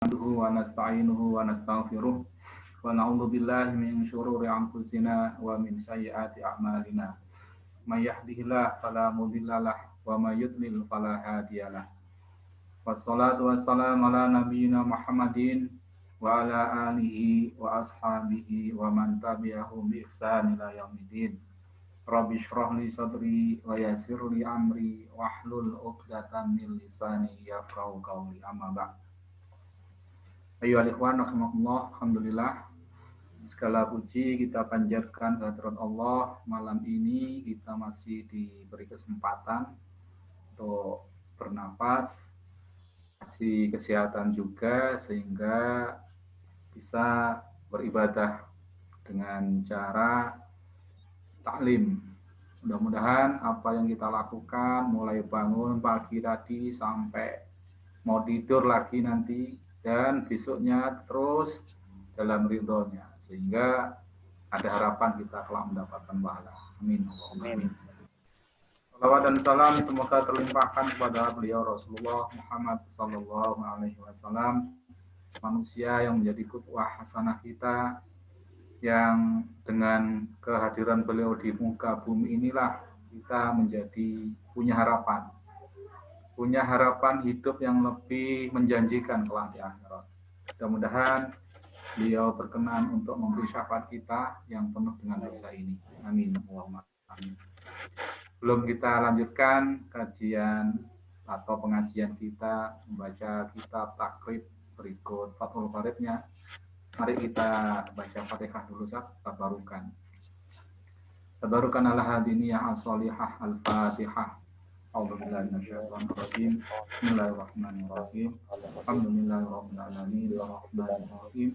نحمده ونستعينه ونستغفره ونعوذ بالله من شرور أنفسنا ومن سيئات أعمالنا من يهده الله فلا مضل له ومن يضلل فلا هادي له والصلاة والسلام على نبينا محمد وعلى آله وأصحابه ومن تبعهم بإحسان إلى يوم الدين Rabbi shrah li sadri wa yassir li amri wahlul 'uqdatam min lisani yafqahu qawli amma ba'd. Ayyuhal ikhwan rahimakumullah, alhamdulillah segala puji kita panjatkan kehadirat Allah. Malam ini kita masih diberi kesempatan untuk bernapas, kasih kesehatan juga sehingga bisa beribadah dengan cara taklim. Mudah-mudahan apa yang kita lakukan mulai bangun pagi tadi sampai mau tidur lagi nanti dan besoknya terus dalam ridhonya sehingga ada harapan kita kelak mendapatkan pahala. Amin. Amin. Salawat dan salam semoga terlimpahkan kepada beliau Rasulullah Muhammad Sallallahu Alaihi Wasallam, manusia yang menjadi qudwah hasanah kita, yang dengan kehadiran beliau di muka bumi inilah kita menjadi punya harapan hidup yang lebih menjanjikan kelak di akhirat. Mudah-mudahan beliau berkenan untuk memberi syafaat kita yang penuh dengan dosa ini. Amin. Allahumma amin. Belum kita lanjutkan kajian atau pengajian kita membaca kitab takrib berikut Fathul Qaribnya. Mari kita baca Fatihah dulu, tabarukan. Tabarukan ala hadiniyah as-salihah al-Fatihah. A'udzubillahi minasyaitonir rajim. Bismillahirrahmanirrahim. Alhamdulillahirabbil alamin arrahmanir rahim.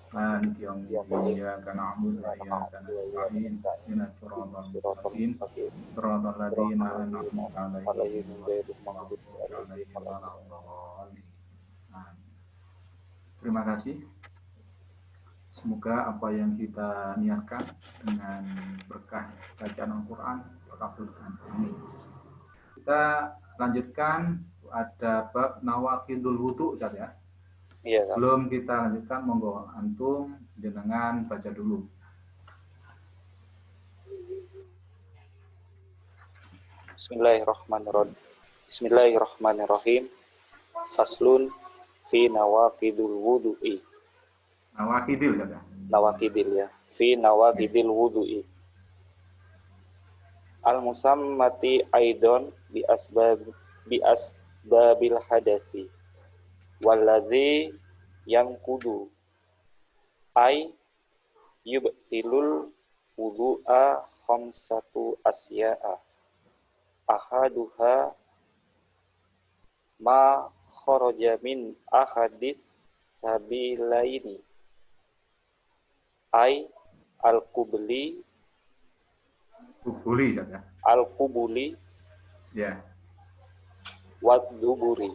Maliki yaumiddin. Iyyaka na'budu wa iyyaka nasta'in. Ihdinas siratal mustaqim. Siratal ladzina an'amta 'alaihim ghairil maghdubi 'alaihim waladdallin. Terima kasih. Semoga apa yang kita niatkan dengan berkah bacaan Al-Quran terkabulkan. Amin. Kita lanjutkan, ada bab nawaqidul wudu saja. Iya. Belum kita lanjutkan, monggo antum jenengan baca dulu. Bismillahirrahmanirrahim. Faslun fi nawaqidul wudu'i. Nawaqidil ya. Nawaqidil ya. Fi nawaqidil wudu'i. Al-musammati aidon bi asbabil hadasi. Walladzi yanqudu ay yubtilul wudu'a khamsatu asya'a. Ahaduha ma kharaja min ahadits sabilaini. Ai al-qubuli ya. Al-qubuli ya. Wad-duburi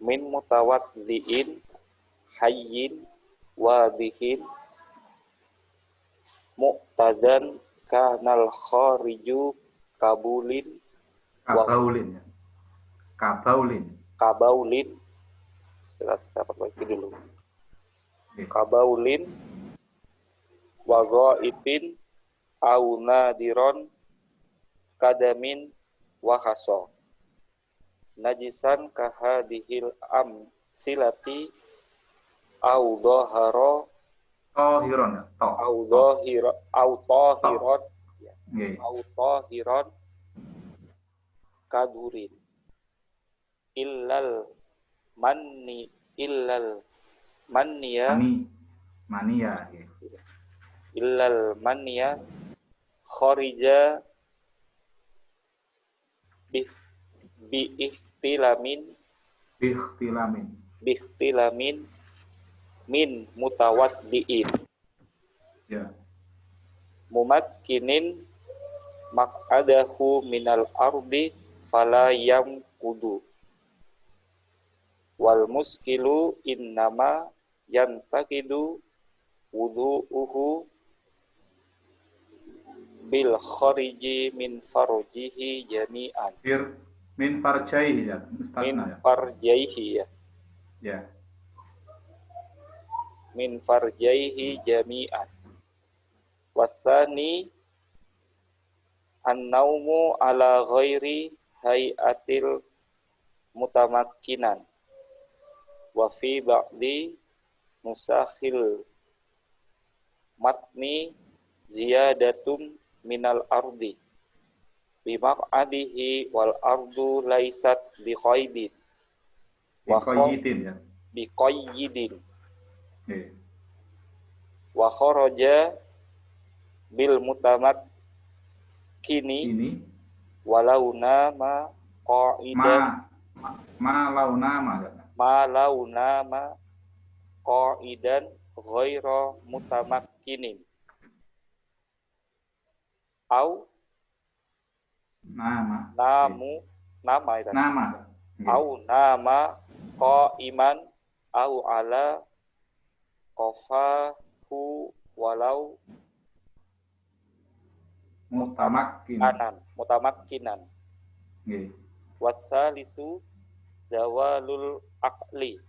min mutawaddiin hayyin wadihin muqtadan kanal khariju kabaulin kita dapat lagi dulu. Kabaulin wa ghaitin au nadiron kadamin wa haso najisan kahadihil silati au dhahara tahiron au tahiron kadurin illal maniya illal maniya kharija bi ihtilamin min mutawaddiin ya. Mumakkinin maq'adahu minal ardi fala yamkudu wal muskilu innama yantaqidu wudu'uhu bil khariji min farjihi jami'an. Min farjaihi ya. Min farjaihi ya. Ya. min farjaihi jami'an. Wasani an-naumu ala ghairi hayatil mutamakkinan. Wa fi ba'di nusakhil matni ziyadatun minal ardi bimaq'adihi wal ardu laysat biqaidin Biqayyidin ya. biqayyidin Oke. wa kharaja bil mutamakkini Ini walau nama qa'idan ma launama qa'idan ghaira mutamakkinin au nama itu nama au nama qa'iman au ala qafahu walau mutamakkinan Nggih. wasalisu zawalul aqli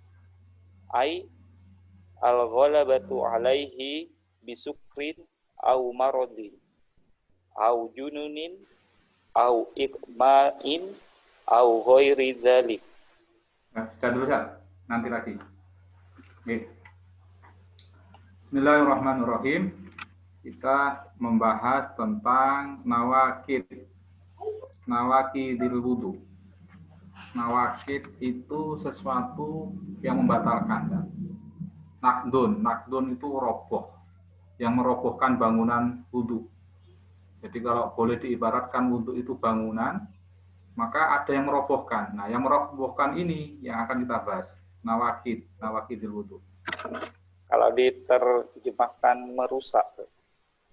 ai al-ghalabatu alaihi bisukrin au maradin au jununin au ikma'in au ghairi dzalik. Nah, sudah dulu ya, nanti lagi. Oke. Bismillahirrahmanirrahim. Kita membahas tentang nawakidil wudu. Nawakid itu sesuatu yang membatalkan. Ya. Nakdun itu roboh, yang merobohkan bangunan wudu. Jadi kalau boleh diibaratkan wudu itu bangunan, maka ada yang merobohkan. Nah, yang merobohkan ini yang akan kita bahas. Nawakidil wudu. Kalau diterjemahkan merusak.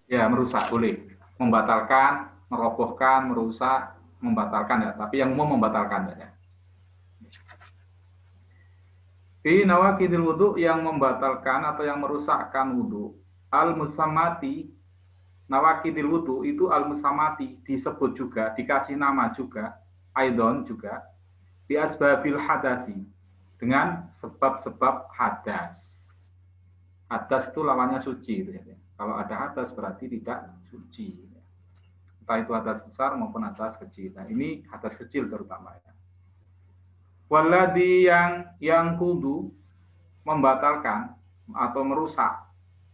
Ya, merusak boleh. Membatalkan, merobohkan, merusak, membatalkan ya. Tapi yang umum membatalkan ya. Fi nawakidil wudu yang membatalkan atau yang merusakkan wudu. Al-musammati, nawakidil wudu itu al-musammati disebut juga, dikasih nama juga, aidon juga, bi asbabil hadasi, dengan sebab-sebab hadas. Hadas itu lawannya suci. Ya. Kalau ada hadas berarti tidak suci. Entah itu hadas besar maupun hadas kecil. Nah, ini hadas kecil terutama ya. Walladhi yang kudu membatalkan atau merusak,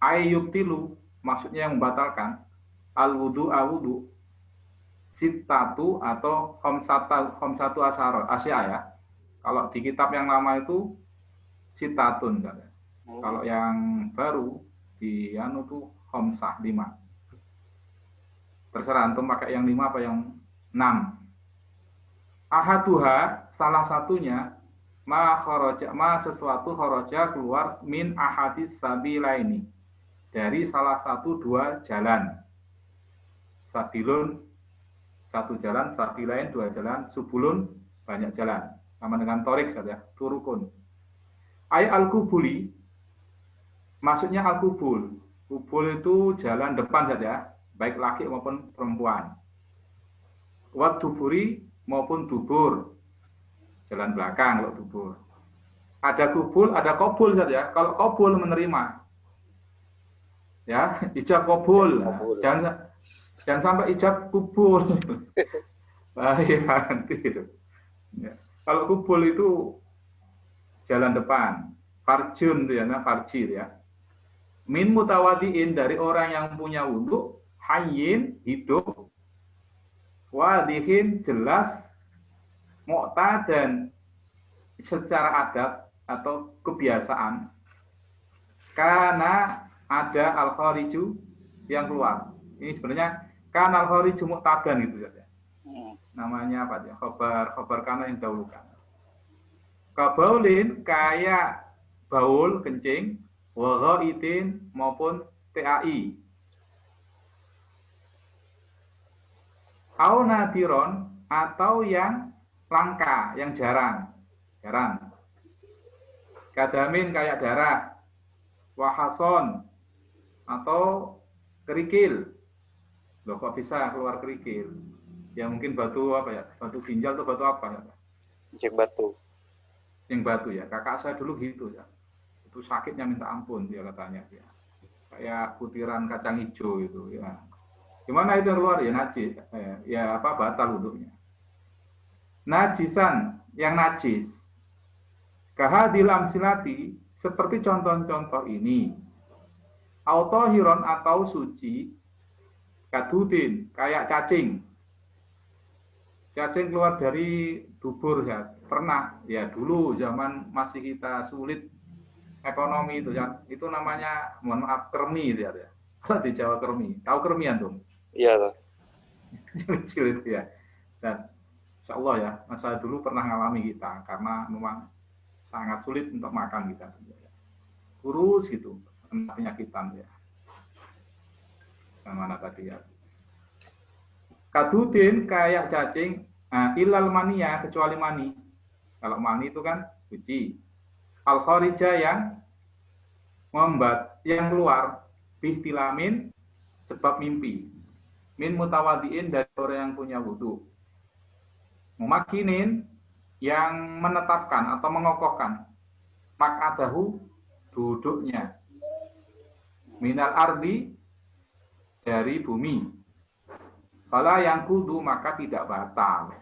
ayyubtilu maksudnya yang membatalkan, al-wudu sittatu atau khamsatu asya ya. Kalau di kitab yang lama itu sitatun kan. Kalau yang baru di anu tuh khamsah 5. Terserah antum pakai yang 5 apa yang 6. Ahaduha salah satunya sesuatu kharaja keluar min ahadis sabilaini, dari salah satu dua jalan. Sabilun satu jalan, sabilain dua jalan, subulun banyak jalan. Sama dengan torik saja, turukun. Ay al-kubuli maksudnya al-kubul. Kubul itu jalan depan saja, baik laki maupun perempuan. Wat duburi maupun dubur, jalan belakang kalau dubur. Ada kubul, ada kobul saja. Kalau kobul menerima, ya ijab kobul. Jangan sampai ijab kubul. Bahaya nanti itu. Ya. Kalau kubul itu jalan depan, farjun itu ya, farji ya. Min mutawadiin dari orang yang punya wudu, hayyin hidup, wadihin jelas, mu'tadan secara adat atau kebiasaan, karena ada al-khariju yang keluar. Ini sebenarnya karena al-khariju mu'tadan gitu saja. Namanya apa ya? Khobar kana yang dahulukan. Kabaulin kayak baul kencing, wa ghaidin maupun TAI. Au nadiron atau yang langka, yang jarang. Kadamin kayak darah, wahason atau kerikil. Loh kok bisa keluar kerikil? Ya mungkin batu apa ya? Batu ginjal atau batu apa ya? Cek batu. yang batu ya. Kakak saya dulu gitu ya. Itu sakitnya minta ampun dia katanya ya. Kayak butiran kacang hijau itu ya. Gimana itu yang keluar ya najis, ya apa batal wudhunya. Najisan yang najis. Kahadil amsilati seperti contoh-contoh ini. Autohiron atau suci. Kadudin kayak cacing. Cacing keluar dari dubur ya. Pernah ya dulu zaman masih kita sulit ekonomi itu ya. Itu namanya mohon maaf kermi itu ya. Kalau di Jawa kermi. Tahu kermi antum? Iya. Kecil itu ya. Dan insya Allah ya, masa dulu pernah ngalami kita karena memang sangat sulit untuk makan kita. Kurus gitu, penyakitan ya. Yang mana tadi ya? Kadudin kayak cacing, ilal mania kecuali mani. Kalau mani itu kan suci. Al kharija yang keluar bihtilamin sebab mimpi. Min mutawadiin dari orang yang punya wudu. Memakinin yang menetapkan atau mengokohkan makadahu duduknya minal ardi dari bumi. Kalau yang kudu maka tidak batal.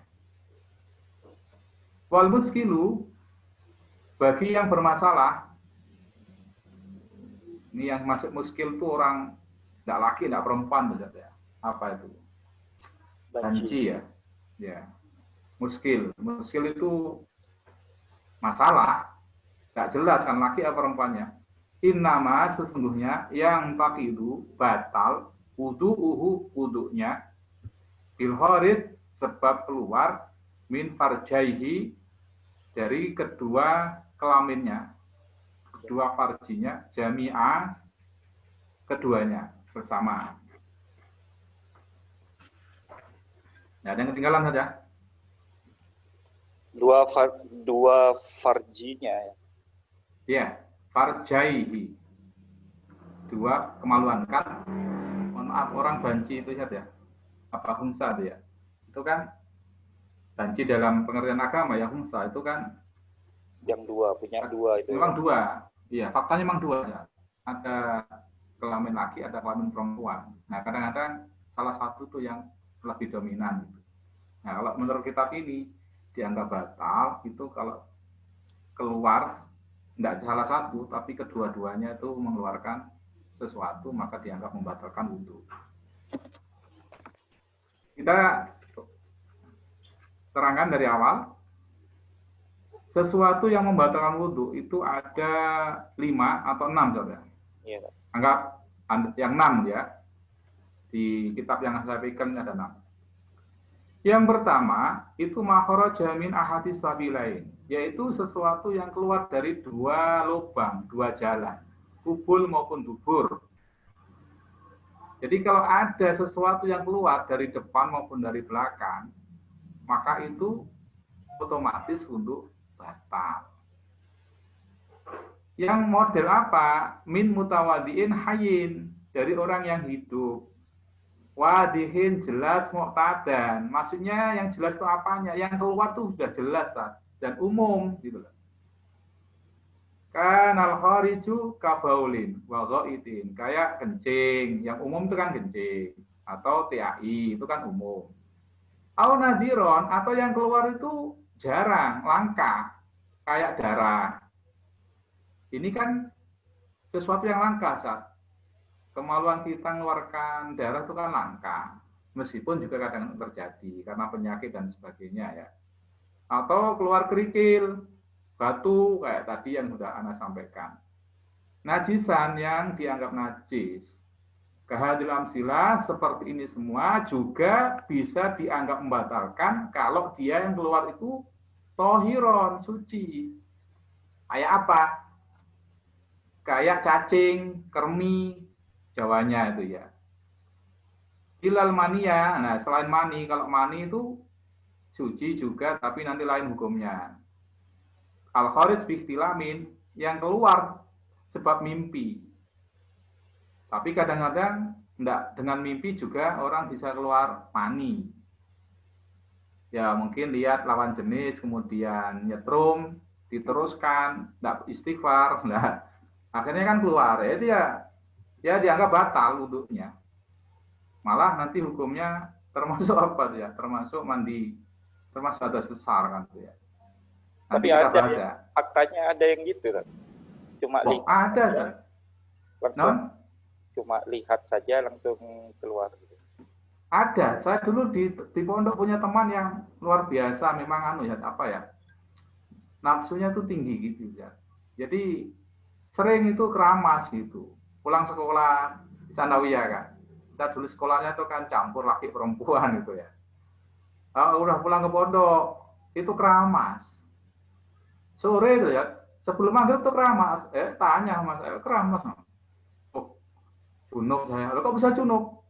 Wal muskilu bagi yang bermasalah. Ini yang masuk muskil itu orang tidak laki, tidak perempuan saja. Apa itu? Banci ya. Ya. Muskil itu masalah, nggak jelas kan laki atau perempuannya. Innama sesungguhnya yang taqidu batal wudunya bil kharij sebab keluar min farjaihi dari kedua kelaminnya, kedua farjinya, jami'a keduanya bersama. Nah, ada yang ketinggalan saja. Dua farjinya ya. Ya, farjaihi. Dua kemaluan kan. Mohon maaf orang banci itu ya. Apa hunsa itu ya? Itu kan banci dalam pengertian agama ya hunsa itu kan yang dua, punya dua itu. Memang dua. Iya, faktanya memang dua ya. Ada kelamin laki, ada kelamin perempuan. Nah, kadang-kadang salah satu tuh yang lebih dominan. Nah, kalau menurut kitab ini dianggap batal itu kalau keluar tidak salah satu tapi kedua-duanya itu mengeluarkan sesuatu maka dianggap membatalkan wudhu. Kita terangkan dari awal sesuatu yang membatalkan wudhu itu ada 5 atau 6 saja. Iya. Anggap yang 6 ya. Di kitab yang saya pegang ada 6. Yang pertama, itu makharaja min ahadis sabilain, yaitu sesuatu yang keluar dari dua lubang, dua jalan, kubul maupun dubur. Jadi kalau ada sesuatu yang keluar dari depan maupun dari belakang, maka itu otomatis untuk batal. Yang model apa? Min mutawadiin hayin, dari orang yang hidup. Wadihin jelas muqtadan. Maksudnya yang jelas itu apanya? Yang keluar tuh sudah jelas dan umum gitu loh. Kanal khariju kabaulin wa ghaitin. Kayak kencing, yang umum itu kan kencing atau TAI itu kan umum. Au nadiron atau yang keluar itu jarang, langka. Kayak darah. Ini kan sesuatu yang langka saat kemaluan kita mengeluarkan darah itu kan langka, meskipun juga kadang terjadi karena penyakit dan sebagainya ya. Atau keluar kerikil, batu kayak tadi yang sudah Ana sampaikan. Najisan yang dianggap najis, kahadil amsilah seperti ini semua juga bisa dianggap membatalkan kalau dia yang keluar itu tohiron, suci. Kayak apa? Kayak cacing, kermi, Jawanya itu ya. Ilal mania, nah selain mani, kalau mani itu suci juga, tapi nanti lain hukumnya. Al kharij bihtilamin, yang keluar sebab mimpi. Tapi kadang-kadang enggak, dengan mimpi juga orang bisa keluar mani. Ya mungkin lihat lawan jenis, kemudian nyetrum, diteruskan, tidak istighfar, nah akhirnya kan keluar, ya dianggap batal wudhunya. Malah nanti hukumnya termasuk apa ya? Termasuk mandi, termasuk hadas besar kan tuh ya. Nanti Tapi kita ada bahas yang ya. faktanya ada yang gitu kan. Cuma Oh, lihat ada saja, kan? langsung Non? cuma lihat saja langsung keluar gitu. Ada. Saya dulu di pondok punya teman yang luar biasa, memang anu ya apa ya? Nafsunya tuh tinggi gitu ya. Jadi sering itu keramas gitu. Pulang sekolah di Sanawiyah kan. Kita dulu sekolahnya tuh kan campur laki perempuan gitu ya. Udah pulang ke pondok itu keramas. Sore itu ya, sebelum maghrib tuh keramas. Tanya mas, keramas. Oh, junub saya. Lo kok bisa junub?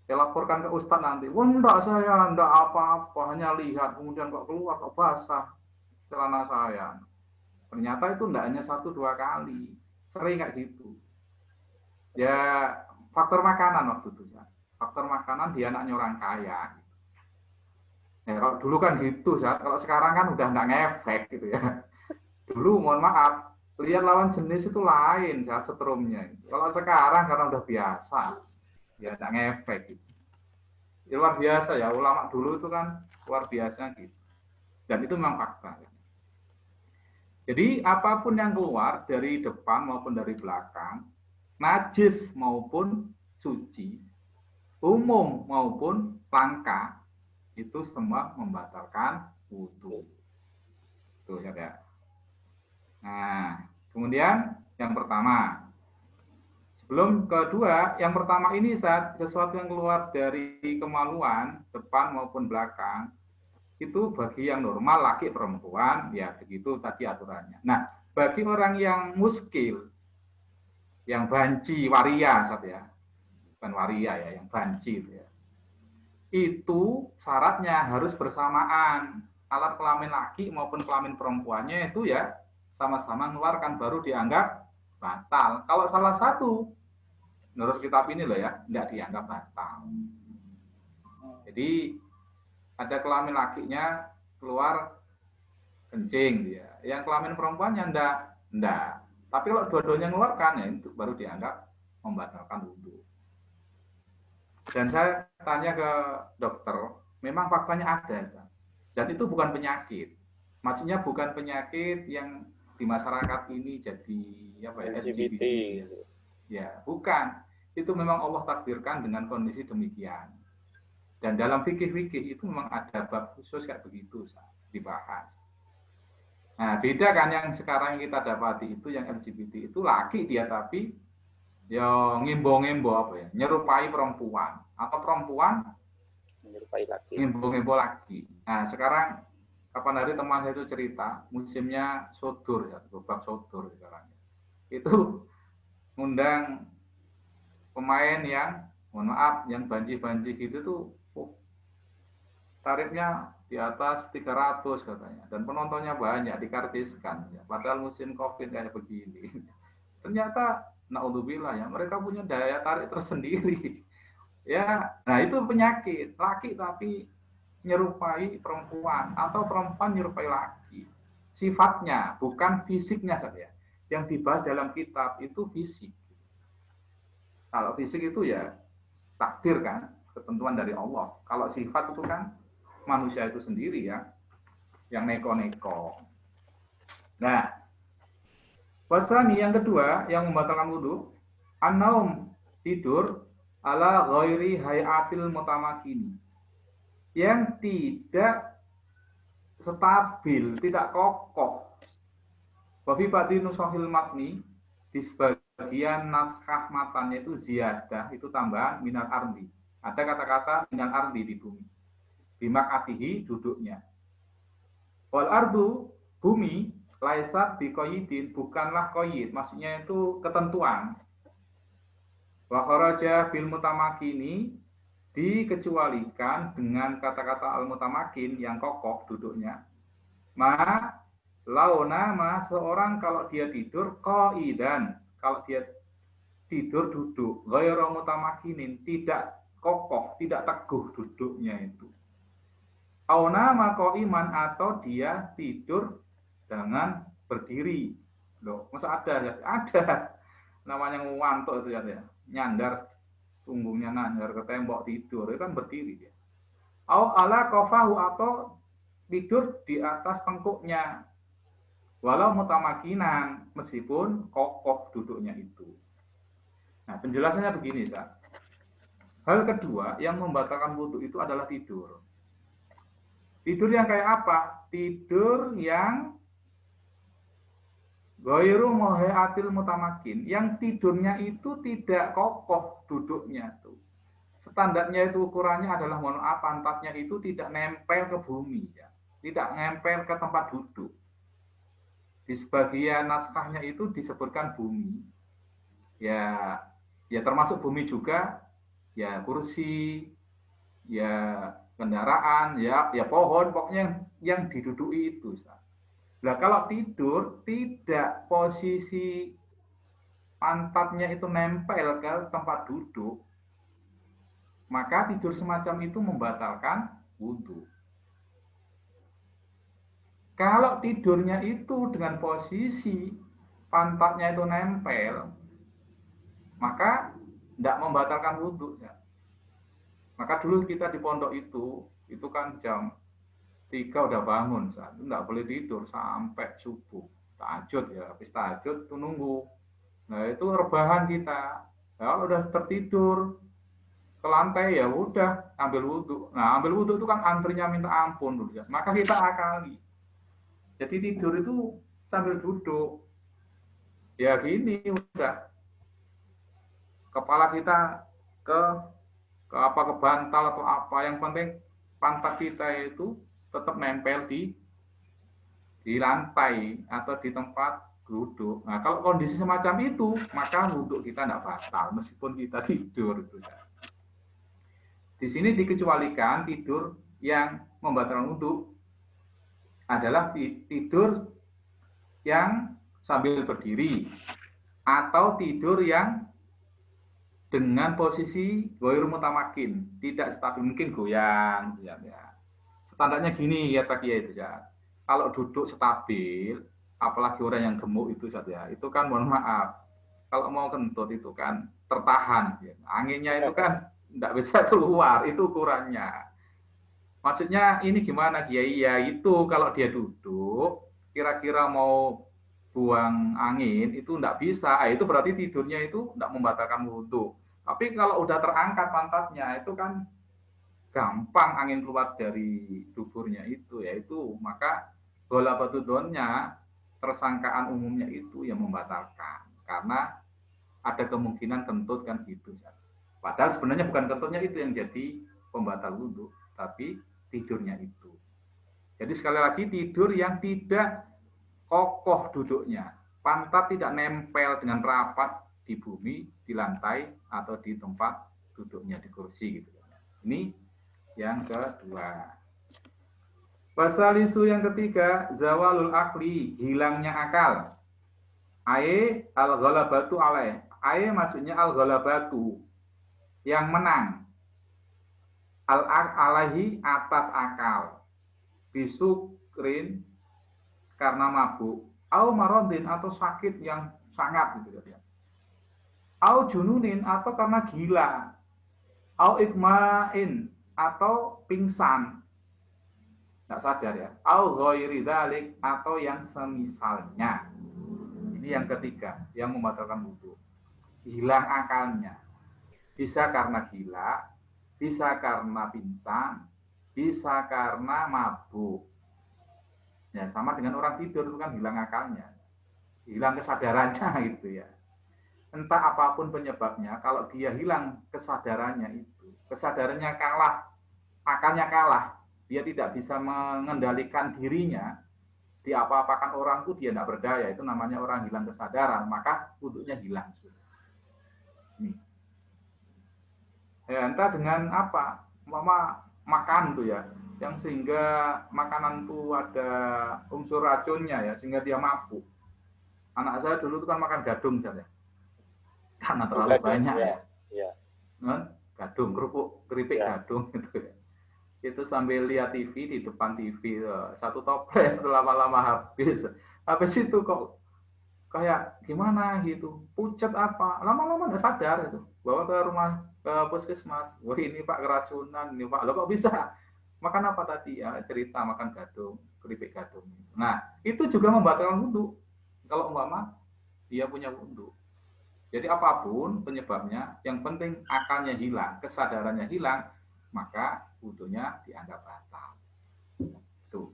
Saya laporkan ke Ustadz nanti. Wah, enggak saya, enggak apa-apa, hanya lihat. Kemudian kok keluar, kok basah celana saya. Ternyata itu enggak hanya 1-2 kali. Sering kayak gitu. Ya, faktor makanan waktu itu ya. Faktor makanan dia anaknya orang kaya. Ya, kalau dulu kan gitu ya. Kalau sekarang kan udah enggak ngefek gitu ya. Dulu mohon maaf, lihat lawan jenis itu lain ya setrumnya. Kalau sekarang karena udah biasa, ya enggak ngefek gitu. Ya, luar biasa ya, ulama dulu itu kan luar biasa gitu. Dan itu memang fakta. Ya. Jadi apapun yang keluar dari depan maupun dari belakang, najis maupun suci, umum maupun langka, itu semua membatalkan wudhu. Tuh ya. Nah, kemudian yang pertama, sebelum kedua, yang pertama ini sesuatu yang keluar dari kemaluan depan maupun belakang itu bagi yang normal laki perempuan ya begitu tadi aturannya. Nah, bagi orang yang muskil, yang banci waria ya, bukan waria ya, yang banci itu syaratnya harus bersamaan alat kelamin laki maupun kelamin perempuannya itu ya sama-sama mengeluarkan baru dianggap batal. Kalau salah satu menurut kitab ini loh ya, tidak dianggap batal. Jadi ada kelamin lakinya keluar kencing dia. Yang kelamin perempuannya enggak. Tapi kalau dua-duanya mengeluarkan ya itu baru dianggap membatalkan wudhu. Dan saya tanya ke dokter, memang faktanya ada. Dan itu bukan penyakit. Maksudnya bukan penyakit yang di masyarakat ini jadi apa ya, LGBT. Ya, bukan. Itu memang Allah takdirkan dengan kondisi demikian. Dan dalam fikih-fikih itu memang ada bab khusus kayak begitu dibahas. Nah, beda kan yang sekarang kita dapati itu yang LGBT itu laki dia tapi ya ngimbo-ngimbo apa ya, nyerupai perempuan atau perempuan menyerupai laki. Ngimbo-ngimbo laki. Nah, sekarang kapan hari teman saya itu cerita musimnya sodur ya, bab sodur sekarang. Itu ngundang pemain yang mohon maaf yang banji-banji gitu tuh tarifnya di atas 300 katanya dan penontonnya banyak dikartiskan ya. Padahal musim Covid kayak begini. Ternyata naudzubillah ya, mereka punya daya tarik tersendiri. Ya, nah itu penyakit laki tapi menyerupai perempuan atau perempuan menyerupai laki. Sifatnya bukan fisiknya saja. Yang dibahas dalam kitab itu fisik. Kalau fisik itu ya takdir kan, ketentuan dari Allah. Kalau sifat itu kan manusia itu sendiri ya, yang neko-neko. Nah, wasani yang kedua yang membatalkan wudhu, an-naum tidur ala ghairi hayatil mutamakini, yang tidak stabil, tidak kokoh. Wafi batinu sohil matni, di sebagian naskah matanya itu ziyadah, itu tambahan minal ardi. Ada kata-kata minal ardi di bumi. Bimak atihi duduknya. Wal ardu bumi laisat biqayyidin, bukanlah qayyid, maksudnya itu ketentuan. Wa kharaja bil mutamakini, dikecualikan dengan kata-kata al mutamakin yang kokoh duduknya. Ma launa seorang kalau dia tidur qaidan, kalau dia tidur duduk, ghairu mutamakinin, tidak kokoh, tidak teguh duduknya itu. Auna mako iman, atau dia tidur dengan berdiri. Loh, masa ada ya? Ada. Namanya ngantuk itu ya, nyandar punggungnya nandar ke tembok tidur, itu kan berdiri dia. Au ala qafahu atau tidur di atas tengkuknya. Walau mutamakinan, meskipun kokoh duduknya itu. Nah, penjelasannya begini, Sa. Hal kedua yang membatalkan wudu itu adalah tidur. Tidur yang kayak apa? Tidur yang ghairu muhaiatil mutamakin, yang tidurnya itu tidak kokoh duduknya tuh. Standarnya itu ukurannya adalah mohon maaf, pantatnya itu tidak nempel ke bumi ya. Tidak nempel ke tempat duduk. Di sebagian naskahnya itu disebutkan bumi. Ya, ya termasuk bumi juga, ya kursi, ya kendaraan, ya pohon, pokoknya yang diduduki itu. Nah, kalau tidur tidak posisi pantatnya itu nempel ke tempat duduk, maka tidur semacam itu membatalkan wudu. Kalau tidurnya itu dengan posisi pantatnya itu nempel, maka tidak membatalkan wudu. Maka dulu kita di pondok itu kan jam 3 udah bangun, saat itu nggak boleh tidur sampai subuh. Tahajud ya, habis tahajud itu nunggu. Nah itu rebahan kita. Kalau udah tertidur ke lantai ya udah ambil wudhu. Nah ambil wudhu itu kan antrinya minta ampun dulu ya. Maka kita akali. Jadi tidur itu sambil duduk. Ya gini udah. Kepala kita ke ke bantal atau apa, yang penting pantat kita itu tetap nempel di lantai atau di tempat duduk. Nah, kalau kondisi semacam itu, maka wudhu kita tidak batal meskipun kita tidur. Di sini dikecualikan tidur yang membatalkan wudhu adalah tidur yang sambil berdiri atau tidur yang dengan posisi ghairu mutamakin, tidak stabil, mungkin goyang, ya. Standarnya gini ya Pak Kiai itu ya. Kalau duduk stabil, apalagi orang yang gemuk itu saja, itu kan mohon maaf, kalau mau kentut itu kan tertahan, ya. Anginnya itu kan tidak bisa keluar, itu ukurannya. Maksudnya ini gimana Kiai? Ya itu kalau dia duduk, kira-kira mau buang angin itu tidak bisa, itu berarti tidurnya itu tidak membatalkan wudhu. Tapi kalau udah terangkat pantatnya itu kan gampang angin keluar dari duburnya itu, yaitu maka bola batu donnya tersangkaan umumnya itu yang membatalkan karena ada kemungkinan kentut kan gitu. Padahal sebenarnya bukan kentutnya itu yang jadi pembatal wudhu, tapi tidurnya itu. Jadi sekali lagi tidur yang tidak kokoh duduknya, pantat tidak nempel dengan rapat di bumi, di lantai atau di tempat duduknya di kursi gitu. Ini yang kedua. Pasal isu yang ketiga, zawalul akli, hilangnya akal. Ae al-ghalabatu alaih. Ae maksudnya al-ghalabatu, yang menang. Al-alaihi atas akal. Bisukrin karena mabuk. Au marodin atau sakit yang sangat gitu ya. Au jununin atau karena gila. Au ikmain atau pingsan. Tidak sadar ya. Au ghairi dzalik atau yang semisalnya. Ini yang ketiga yang membatalkan wudu. Hilang akalnya. Bisa karena gila, bisa karena pingsan, bisa karena mabuk. Ya sama dengan orang tidur itu kan hilang akalnya. Hilang kesadarannya gitu ya. Entah apapun penyebabnya, kalau dia hilang kesadarannya itu, kesadarannya kalah, akalnya kalah, dia tidak bisa mengendalikan dirinya, diapa-apakan orang itu dia tidak berdaya, itu namanya orang hilang kesadaran, maka wudhunya hilang. Nih. Ya, entah dengan apa, makan tuh ya, yang sehingga makanan itu ada unsur racunnya ya, sehingga dia mabuk. Anak saya dulu itu kan makan gadung saja. Karena terlalu banyak ya. Gadung, keripik gadung gitu ya. Itu sambil lihat TV di depan TV, satu toples lama-lama habis. Habis itu kok kayak gimana gitu, pucat apa, lama-lama nggak sadar itu, bawa ke rumah ke puskesmas. Wah ini Pak keracunan, ini Pak. Lo kok bisa? Makan apa tadi? Ya cerita makan gadung, keripik gadung. Nah itu juga membatalkan wudhu. Kalau umpama dia punya wudhu. Jadi apapun penyebabnya, yang penting akalnya hilang, kesadarannya hilang, maka wudhunya dianggap batal. Tuh.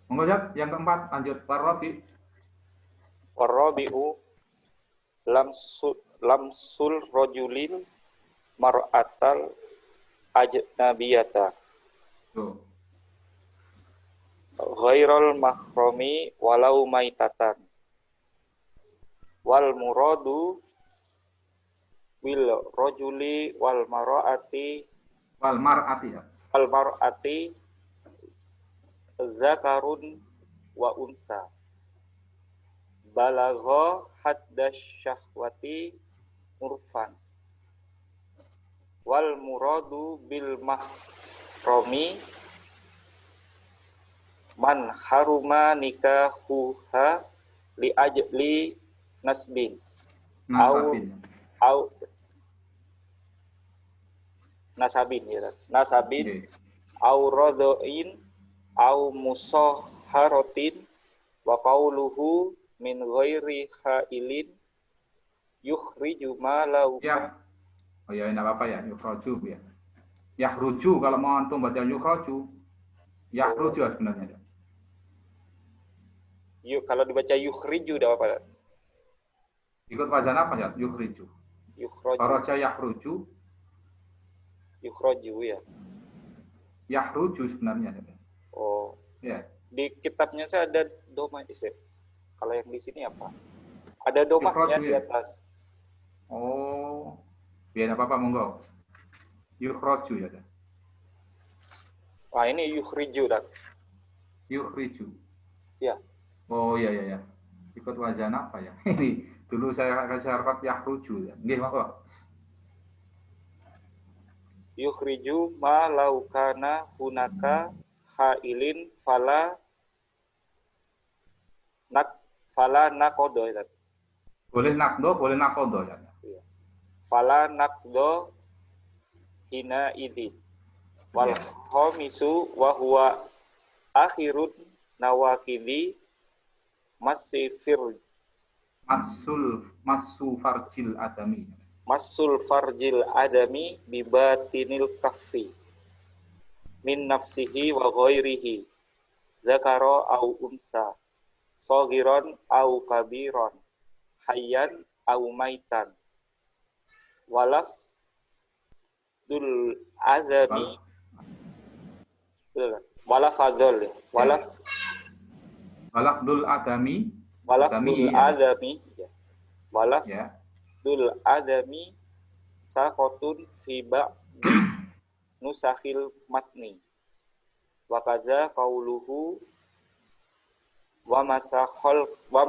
Monggo yang keempat, lanjut Pak Robi. Warabi'u lamsul rojulin mar'atal ajnabiyata Tuh. ghairal mahromi walau maitatan wal muradu bil rojuli wal mar'ati Ya. wal mar'ati zakarun wa unsa balagha haddas syahwati urfan wal muradu bil mahromi man haruma nikahuha li ajli nasbin au nasabin ya nasabin Okay. au radhain au musahharatin wa qauluhu min ghairi hailin yukhriju ma lahu Ya. Oh ya, enggak apa-apa ya, yukhraju ya. Yahruju kalau mau antum baca yukhraju. Yahruju sebenarnya. yuk kalau dibaca yukhriju enggak apa-apa. Ikut wazan apa ya? Yukhriju. Yukhraju Kharaja yahruju. yukhraju ya. Yahruju sebenarnya. Oh, Ya. di kitabnya saya ada doma isep. Kalau yang di sini apa? Ada domahnya di atas. Oh, biar apa-apa monggo. Yukhraju ya. Wah, ini yukhriju dan. Yukhriju. Ya. Oh iya iya ya. Ikut wazan apa ya? Ini dulu saya kasih harkat yahruju ya. Nggih, monggo. Yukhriju ma laukana hunaka hailin fala nakodo ya. Boleh nakdo, boleh nakodo ya. Fala nakdo hina idin wal khamisu wa huwa akhirun nawakidi masu farjil adami. Masul farjil adami bibatinil kaffi min nafsihi wa ghairihi zakara au unsa saghiran au kabiran hayyan au maitan walaf dul azami walaf adol walaf Walafdul adami walaf dul adami walaf ya. Dul adami sakotun fi ba'di nusakhil matni wa kadza qauluhu wa masahal wa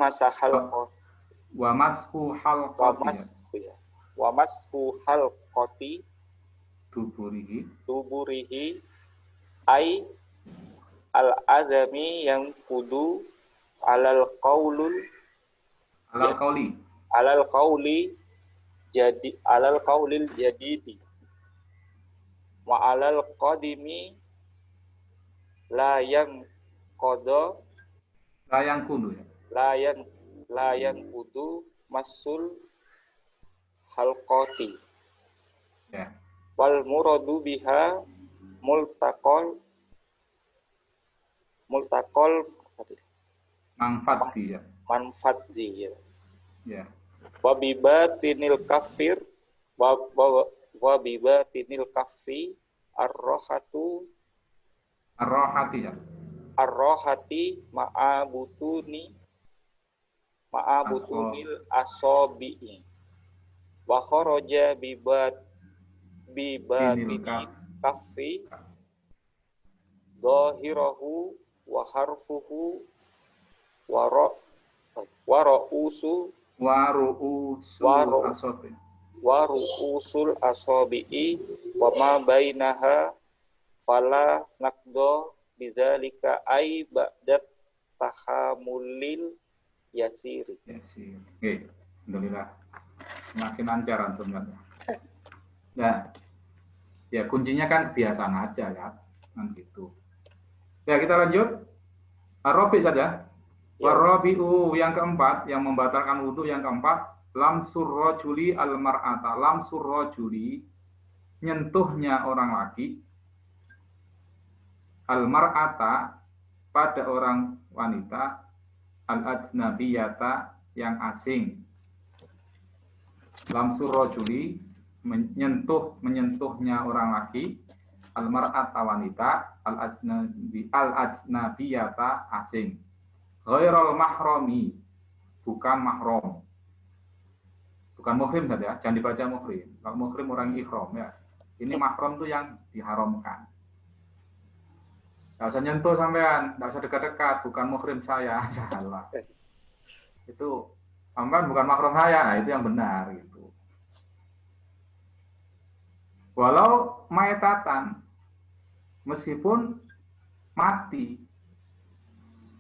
mashu halqati tuburihi ai al azami yang kudu alal qauli jadi alal qaulil jadidi wa alal qadimi la yang kudu la yang kudu masul halqati ya. Wal muradu biha multaqol manfaati ya. Wa bibatinil kafir wa bibatinil kafi arrohati ma'abutunil asobi'i wa kharaja bibatinil kafi dohirahu wa harfuhu wa ru'usul asabi'i wa ma bainaha fala naqdo bidzalika ai ba'dat tahamulil yasiri. Yasir. Oke, alhamdulillah. Semakin lancar antum kan. Nah, ya kuncinya kan kebiasaan aja ya, kan gitu. Ya kita lanjut. Ar-rabi saja. War-rabi'u yang keempat, yang membatalkan wudhu yang keempat, lamsur rajuli al-mar'ata. Lamsur rajuli, nyentuhnya orang laki, al-mar'ata, pada orang wanita, al-ajnabiyata, yang asing. Lamsur rajuli, menyentuhnya orang laki, al-mar'ata wanita, al-ajnabiyata asing. Ghairul mahrami, bukan mahram. Bukan muhrim saja, jangan dibaca muhrim. Kalau muhrim orang ihram ya. Ini mahram itu yang diharamkan. Enggak usah nyentuh sampean, enggak usah dekat-dekat, bukan muhrim saya, salah. Itu sampean bukan mahram saya, nah, itu yang benar gitu. Walau maitatan, meskipun mati.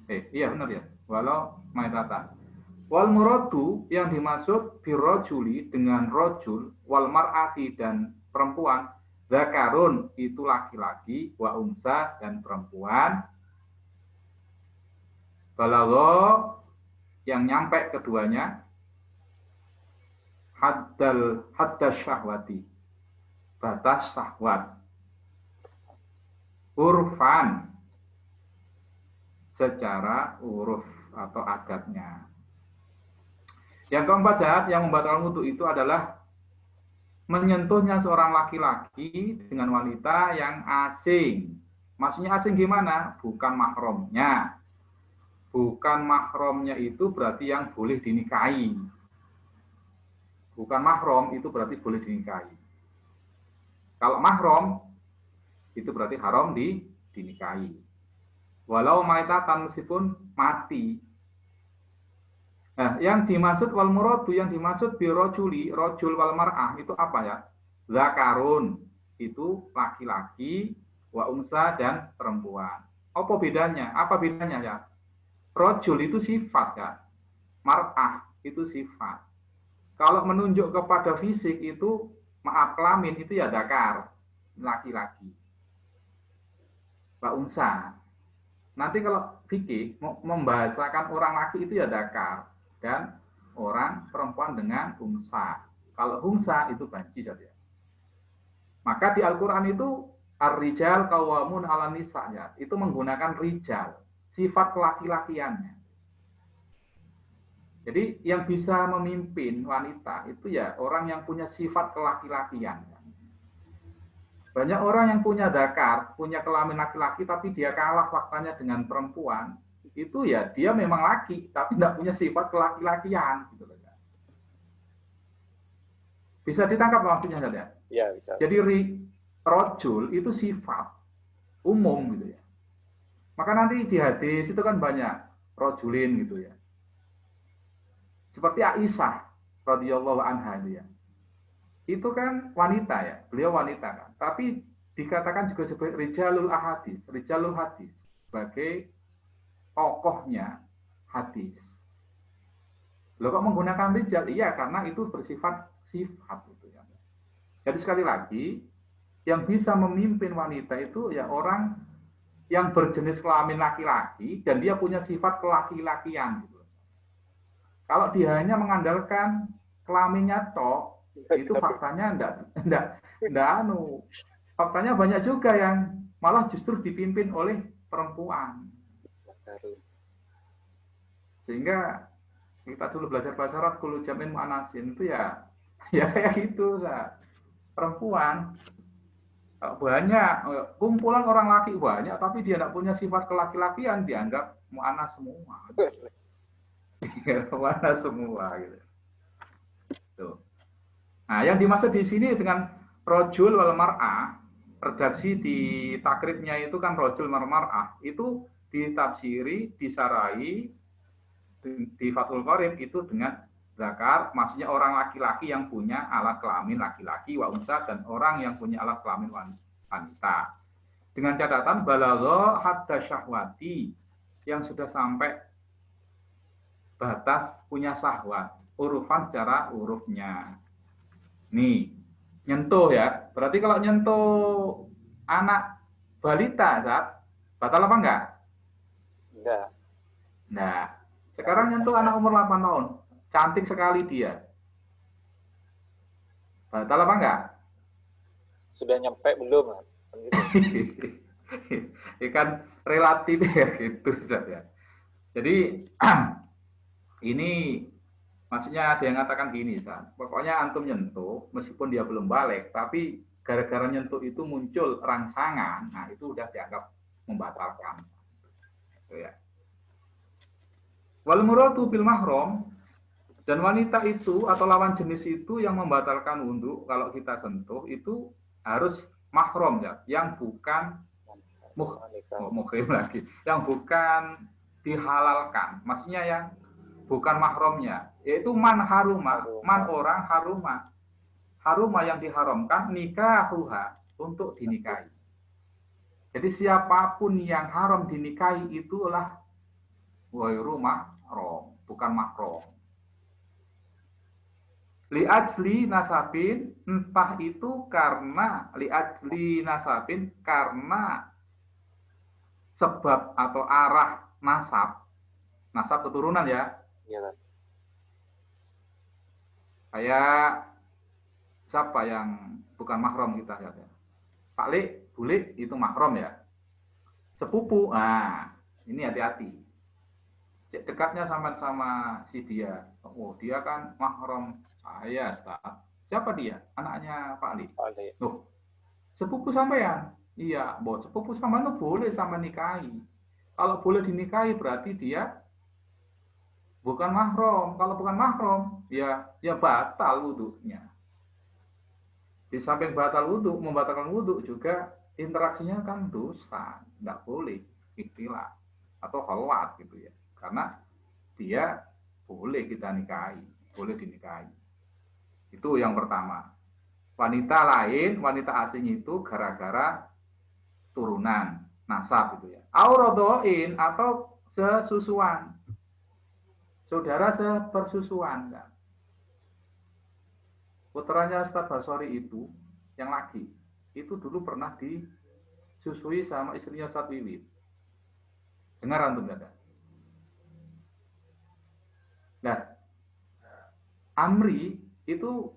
Iya benar ya. Walau maitatan. Wal muradu yang dimaksud birrojuli dengan rojul, wal mar'ati dan perempuan, zakarun itu laki-laki, wa unsa dan perempuan, balagho yang nyampe keduanya, haddas syahwati, batas syahwat, urfan secara uruf atau adatnya. Yang keempat zat yang membatalkan wudhu itu adalah menyentuhnya seorang laki-laki dengan wanita yang asing. Maksudnya asing gimana? Bukan mahramnya. Bukan mahramnya itu berarti yang boleh dinikahi. Bukan mahram itu berarti boleh dinikahi. Kalau mahram itu berarti haram dinikahi. Walau maitatan meskipun mati. Nah, yang dimaksud wal muradu, yang dimaksud birrojuli, rojul wal mar'ah itu apa ya? Zakarun itu laki-laki, wa unsa dan perempuan. Apa bedanya? Apa bedanya ya? Rojul itu sifat ya, mar'ah itu sifat. Kalau menunjuk kepada fisik itu, maaf kelamin itu ya zakar, laki-laki. Wa unsa. Nanti kalau fikih membahasakan orang laki itu ya zakar dan orang perempuan dengan unsa. Kalau unsa itu banci saja. Maka di Al-Qur'an itu ar-rijal qawwamun 'alan nisa ya, itu menggunakan rijal, sifat kelaki-lakiannya. Jadi yang bisa memimpin wanita itu ya orang yang punya sifat kelaki-lakian. Banyak orang yang punya zakar, punya kelamin laki-laki, tapi dia kalah faktanya dengan perempuan. Itu ya dia memang laki, tapi tidak punya sifat kelaki-lakian. Gitu. Bisa ditangkap maksudnya saja? Ya, bisa. Jadi rojul itu sifat umum gitu ya. Maka nanti di hadis itu kan banyak rojulin gitu ya. Seperti Aisyah radhiyallahu anha itu ya. Itu kan wanita ya, beliau wanita kan. Tapi dikatakan juga sebagai rijalul ahadis, rijalul hadis, sebagai tokohnya hadis. Loh kok menggunakan rijal? Iya, karena itu bersifat sifat itu ya. Jadi sekali lagi, yang bisa memimpin wanita itu ya orang yang berjenis kelamin laki-laki dan dia punya sifat kelaki-lakian gitu. Kalau dia hanya mengandalkan kelaminnya tok, itu faktanya enggak faktanya banyak juga yang malah justru dipimpin oleh perempuan. Sehingga kita dulu belajar bahasa Arab kulu jamin mu'anasin itu ya kayak gitu perempuan banyak kumpulan orang laki banyak tapi dia tidak punya sifat kelaki-lakian dianggap mu'anas semua. Mu'anas semua gitu. Tuh. Nah, yang dimaksud di sini dengan rojul wal mar'ah, redaksi di takribnya itu kan rojul wal mar'ah, itu ditafsiri, disarai di Fathul Qorib itu dengan zakar, maksudnya orang laki-laki yang punya alat kelamin laki-laki wa unsa dan orang yang punya alat kelamin wanita. Dengan catatan balagha hatta syahwati, yang sudah sampai batas punya syahwat, urufan secara urufnya. Nih, nyentuh ya. Berarti kalau nyentuh anak balita, saat batal apa enggak? Enggak. Nah, sekarang nyentuh anak umur 8 tahun. Cantik sekali dia. Batal apa enggak? Sudah nyampe belum? Kan gitu. Ini kan relatif ya gitu saja. Jadi ini maksudnya ada yang mengatakan gini, San. Pokoknya antum nyentuh meskipun dia belum balik, tapi gara-gara nyentuh itu muncul rangsangan, nah itu udah dianggap membatalkan. Gitu ya. Wal muradu bil mahram, dan wanita itu atau lawan jenis itu yang membatalkan wudhu kalau kita sentuh itu harus mahram ya, yang bukan muhrim lagi, yang bukan dihalalkan, maksudnya yang bukan mahramnya, yaitu man haruma, man orang haruma yang diharamkan nikahuha, untuk dinikahi. Jadi siapapun yang haram dinikahi itulah ghairu mahram, bukan mahram. Li'ajli nasabin, entah itu karena li'ajli nasabin, karena sebab atau arah nasab keturunan ya. Iya. Kayak siapa yang bukan mahram kita ya. Pak Le, Bule itu mahram ya. Sepupu, nah ini hati-hati. Dekatnya sama si dia. Oh dia kan mahram saya. Siapa dia? Anaknya Pak Le. Loh, sepupu sampean. Iya, bos sepupu sama lu boleh sama nikahi. Kalau boleh dinikahi berarti dia bukan mahram. Kalau bukan mahram, ya batal wudhunya. Di samping batal wudhu, membatalkan wudhu juga interaksinya kan dosa, nggak boleh ikhtilat atau khalwat gitu ya. Karena dia boleh kita nikahi, boleh dinikahi. Itu yang pertama. Wanita lain, wanita asing itu gara-gara turunan, nasab itu ya. Aurodoin atau sesusuan. Saudara sepersusuan. Enggak. Putranya Ustaz Basori itu, yang laki, itu dulu pernah disusui sama istrinya Ustaz Wiwit. Dengar antum enggak? Nah, Amri itu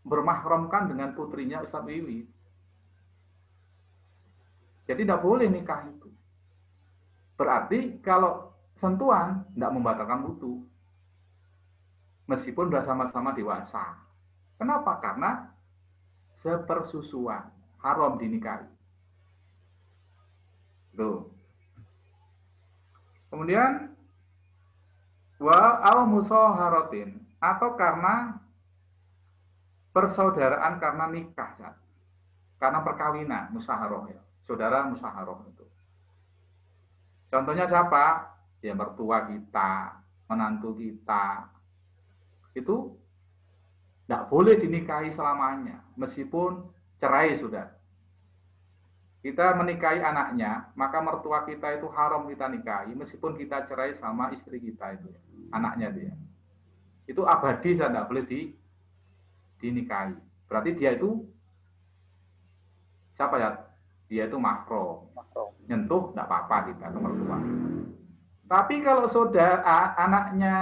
bermahramkan dengan putrinya Ustaz Wiwit. Jadi tidak boleh nikah itu. Berarti kalau sentuhan tidak membatalkan wudhu. Meskipun sudah sama-sama dewasa. Kenapa? Karena sepersusuan, haram dinikahi. Tuh. Kemudian wa al musaharatin, atau karena persaudaraan karena nikah, karena perkawinan, musaharoh ya. Saudara musaharoh itu. Contohnya siapa? Ya mertua kita, menantu kita. Itu tidak boleh dinikahi selamanya, meskipun cerai sudah. Kita menikahi anaknya, maka mertua kita itu haram kita nikahi, meskipun kita cerai sama istri kita itu, anaknya dia. Itu abadi, saya tidak boleh dinikahi. Berarti dia itu siapa ya? Dia itu mahram. Nyentuh tidak apa-apa kita ke mertua. Tapi kalau saudara anaknya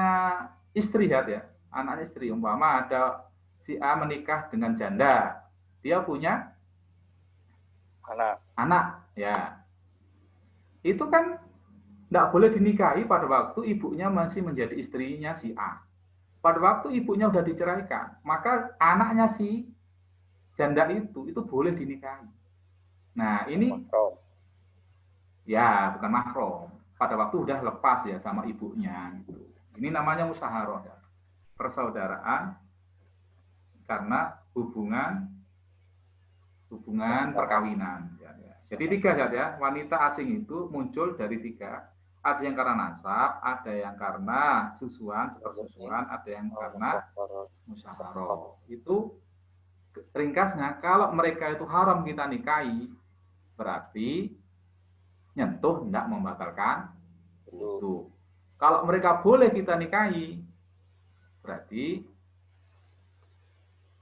istri ya, anaknya istri, umpama ada si A menikah dengan janda, dia punya anak ya. Itu kan tidak boleh dinikahi pada waktu ibunya masih menjadi istrinya si A. Pada waktu ibunya sudah diceraikan, maka anaknya si janda itu boleh dinikahi. Nah, ini ya bukan mahram. Pada waktu sudah lepas ya sama ibunya gitu. Ini namanya musaharoh ya. Persaudaraan karena hubungan perkawinan. Ya. Jadi 3 saja, wanita asing itu muncul dari 3. Ada yang karena nasab, ada yang karena sepersusuan, ada yang karena musyawarah. Itu ringkasnya, kalau mereka itu haram kita nikahi, berarti nyentuh tidak membatalkan wudu. Kalau mereka boleh kita nikahi, berarti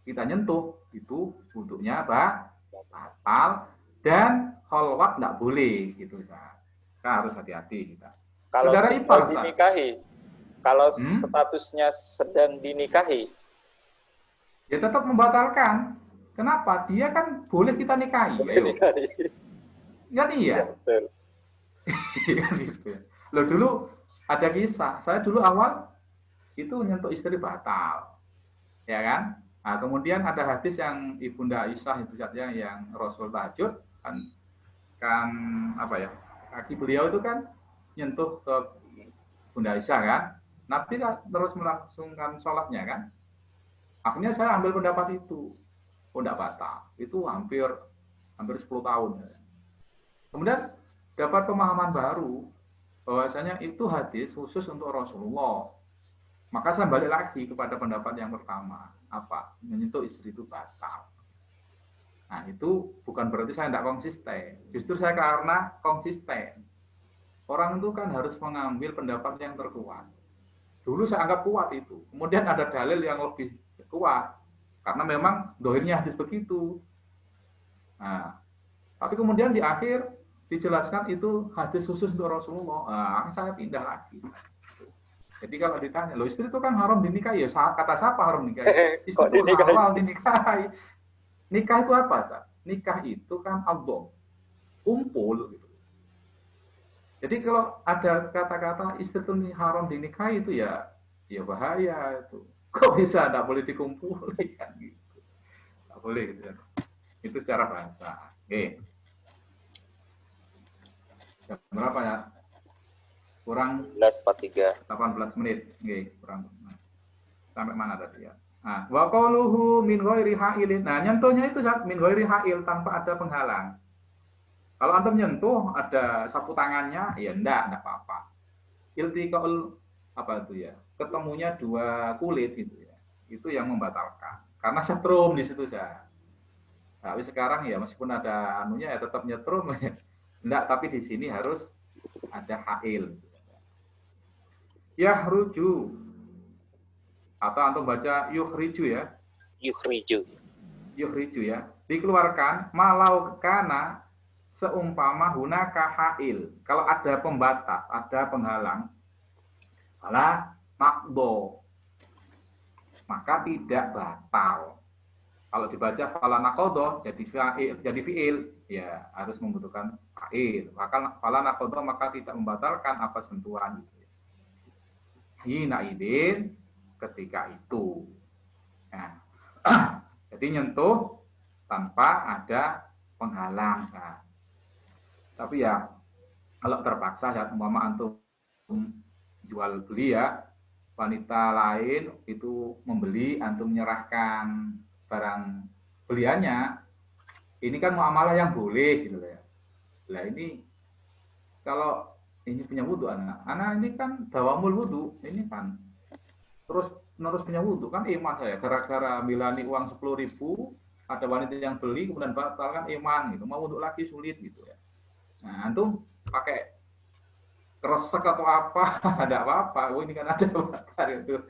kita nyentuh, itu wudunya batal, dan kholwat tidak boleh gitu. Kita harus hati-hati kita. Kalau Saudara ipar, sedang dinikahi, kalau statusnya sedang dinikahi, ya tetap membatalkan. Kenapa? Dia kan boleh kita nikahi. Kan iya. Betul. Loh, dulu ada kisah. Saya dulu awal itu nyentuh istri batal, ya kan? Nah, kemudian ada hadis yang Ibunda Aisyah itu saja yang Rasul tahajud kan apa ya? Kaki beliau itu kan nyentuh ke Bunda Aisyah kan. Nabi terus melangsungkan sholatnya kan. Akhirnya saya ambil pendapat itu. Oh, tidak batal. Itu hampir 10 tahun. Kemudian dapat pemahaman baru bahwasanya itu hadis khusus untuk Rasulullah. Maka saya balik lagi kepada pendapat yang pertama. Apa? Menyentuh istri itu batal. Nah, itu bukan berarti saya tidak konsisten. Justru saya karena konsisten. Orang itu kan harus mengambil pendapat yang terkuat. Dulu saya anggap kuat itu. Kemudian ada dalil yang lebih kuat. Karena memang dohirnya hadis begitu. Nah, tapi kemudian di akhir dijelaskan itu hadis khusus untuk Rasulullah. Nah, saya pindah lagi. Jadi kalau ditanya, loh istri itu kan haram dinikahi. Ya kata siapa haram dinikahi? Istri itu halal dinikahi. Nikah itu apa, Sa? Nikah itu kan abdom. Kumpul gitu. Jadi kalau ada kata-kata istri itu haram dinikahi itu ya bahaya itu. Kok bisa tidak boleh dikumpulkan gitu? Tidak boleh gitu. Itu secara bahasa. Oke. Jam berapa ya? Kurang 18 menit. Oke, kurang. Sampai mana tadi ya? Nah, wa qauluhu min ghairi ha'ilin. Nah, nyentuhnya itu min ghairi ha'il, tanpa ada penghalang. Kalau antum nyentuh ada sapu tangannya, ya enggak apa-apa. Iltiqaul apa itu ya? Ketemunya dua kulit gitu ya. Itu yang membatalkan. Karena setrum di situ saja. Tapi sekarang ya meskipun ada anunya ya tetap nyetrum ya. Enggak, tapi di sini harus ada ha'il. Yahruju. Atau antum baca yukhriju ya. Yukhriju ya. Dikeluarkan malau kana seumpama hunaka ha'il. Kalau ada pembatas, ada penghalang, fala naqdo, maka tidak batal. Kalau dibaca fala naqdo jadi fi'il, ya harus membutuhkan fa'il. Maka fala naqdo maka tidak membatalkan apa sentuhan itu. Hina idin, ketika itu. Nah, jadi nyentuh tanpa ada penghalang. Nah, tapi ya kalau terpaksa ya umpama antum jual beli ya, wanita lain itu membeli, antum menyerahkan barang beliannya, ini kan muamalah yang boleh gitu ya. Nah ini kalau ini punya wudu anak ini kan dawamul wudu, ini kan terus punya wudu kan iman saya, gara-gara milani uang 10.000, ada wanita yang beli kemudian batal kan iman gitu, mau wudu lagi sulit gitu ya. Nah, antum pakai kresek atau apa, ada apa-apa. Oh, ini kan ada batal gitu.